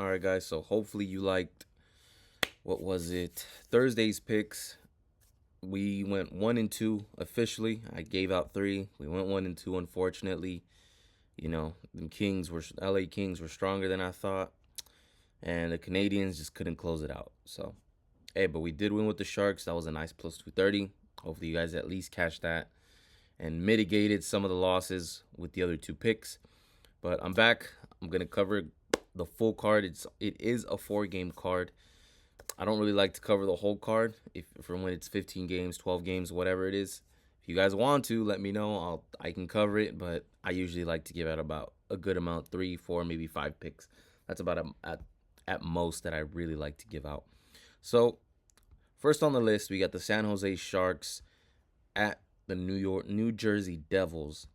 All right, guys. So hopefully you liked what was it? Thursday's picks. We went 1-2 officially. I gave out three. We went 1-2. Unfortunately, the LA Kings were stronger than I thought, and the Canadians just couldn't close it out. So hey, but we did win with the Sharks. That was a nice plus 230. Hopefully you guys at least cashed that and mitigated some of the losses with the other two picks. But I'm back. I'm gonna cover the full card. It is a 4 game card. I don't really like to cover the whole card if from when it's 15 games, 12 games, whatever it is. If you guys want to, let me know. I can cover it, but I usually like to give out about a good amount, 3, 4, maybe 5 picks. That's about at most that I really like to give out. So first on the list, we got the San Jose Sharks at the New Jersey Devils.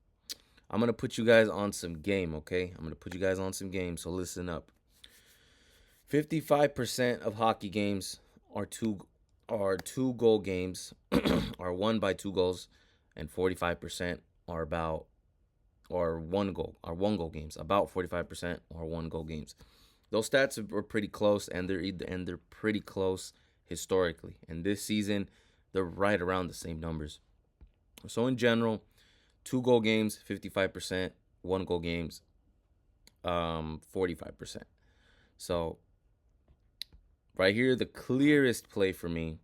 I'm gonna put you guys on some game, okay? I'm gonna put you guys on some game, so listen up. 55% of hockey games are two goal games, are won by 2 goals, and 45% are about or one goal games. About 45% are 1 goal games. Those stats are pretty close, and they're pretty close historically. And this season, they're right around the same numbers. So in general, 2 goal games, 55%, 1 goal games, 45%. So right here, the clearest play for me,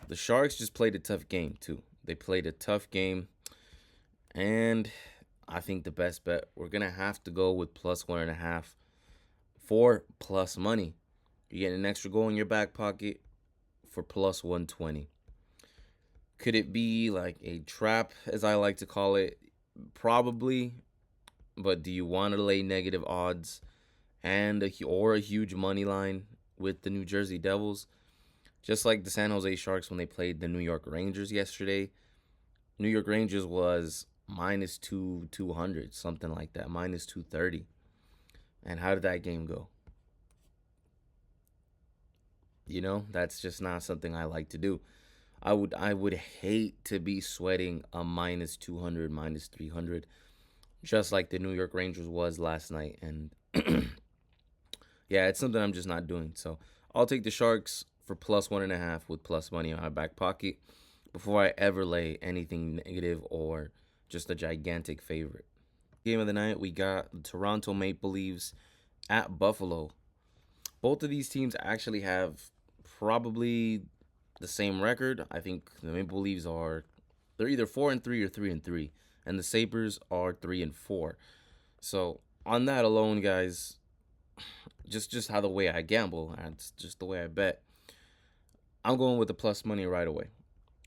the Sharks just played a tough game too. They played a tough game, and I think the best bet, we're gonna have to go with +1.5 for plus money. You get an extra goal in your back pocket for +120. Could it be like a trap, as I like to call it? Probably, but do you want to lay negative odds or a huge money line with the New Jersey Devils? Just like the San Jose Sharks when they played the New York Rangers yesterday. New York Rangers was -200, something like that, -230. And how did that game go? That's just not something I like to do. I would hate to be sweating a -200, -300, just like the New York Rangers was last night. And yeah, it's something I'm just not doing. So I'll take the Sharks for +1.5 with plus money on my back pocket before I ever lay anything negative or just a gigantic favorite. Game of the night, we got the Toronto Maple Leafs at Buffalo. Both of these teams actually have probably the same record. I think the Maple Leafs they're either 4-3 or 3-3, and the Sabres are 3-4. So on that alone, guys, just how the way I gamble, that's just the way I bet. I'm going with the plus money right away.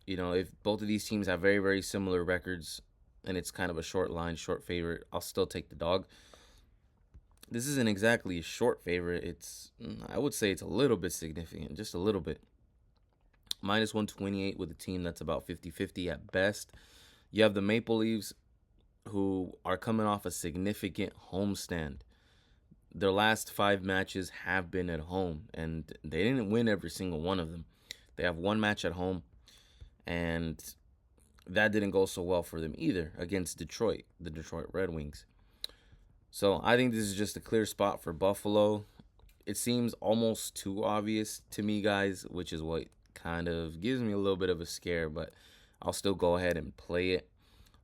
If both of these teams have very, very similar records and it's kind of a short line, short favorite, I'll still take the dog. This isn't exactly a short favorite. I would say it's a little bit significant, just a little bit. -128 with a team that's about 50-50 at best. You have the Maple Leafs, who are coming off a significant homestand. Their last 5 matches have been at home, and they didn't win every single one of them. They have 1 match at home, and that didn't go so well for them either against Detroit, the Detroit Red Wings. So I think this is just a clear spot for Buffalo. It seems almost too obvious to me, guys, which is what kind of gives me a little bit of a scare, but I'll still go ahead and play it.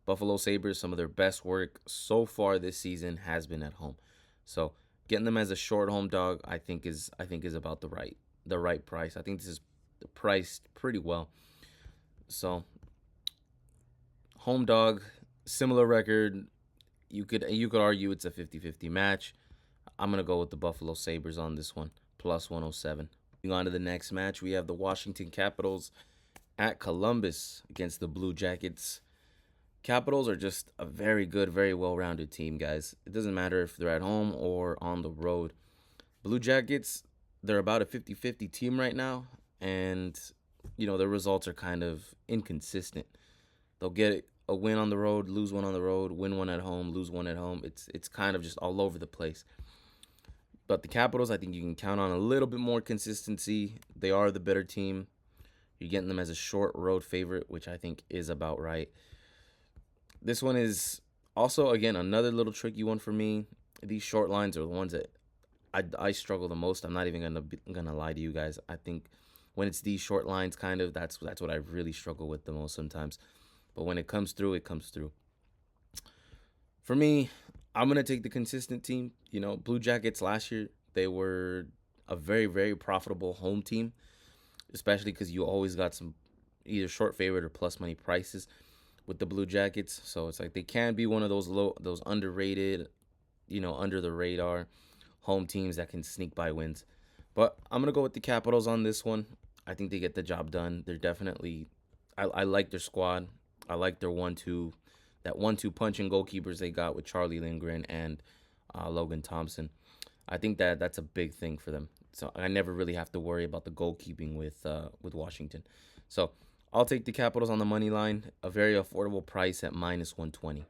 Buffalo Sabres, some of their best work so far this season has been at home. So getting them as a short home dog, I think is about the right price. I think this is priced pretty well. So home dog, similar record. You could argue it's a 50-50 match. I'm going to go with the Buffalo Sabres on this one, +107. Moving on to the next match, we have the Washington Capitals at Columbus against the Blue Jackets. Capitals are just a very good, very well-rounded team, guys. It doesn't matter if they're at home or on the road. Blue Jackets, they're about a 50-50 team right now, and their results are kind of inconsistent. They'll get a win on the road, lose one on the road, win one at home, lose one at home. It's kind of just all over the place. But the Capitals, I think you can count on a little bit more consistency. They are the better team. You're getting them as a short road favorite, which I think is about right. This one is also, again, another little tricky one for me. These short lines are the ones that I struggle the most. I'm not even gonna lie to you guys. I think when it's these short lines, kind of that's what I really struggle with the most sometimes. But when it comes through, it comes through. For me, I'm gonna take the consistent team. You know, Blue Jackets last year, they were a very profitable home team, especially because you always got some either short favorite or plus money prices with the Blue Jackets. So it's like they can be one of those underrated, under the radar home teams that can sneak by wins. But I'm gonna go with the Capitals on this one. I think they get the job done. They're definitely, I like their squad. I like their that 1-2 punch and goalkeepers they got with Charlie Lindgren and Logan Thompson. I think that's a big thing for them. So I never really have to worry about the goalkeeping with Washington. So I'll take the Capitals on the money line, a very affordable price at -120.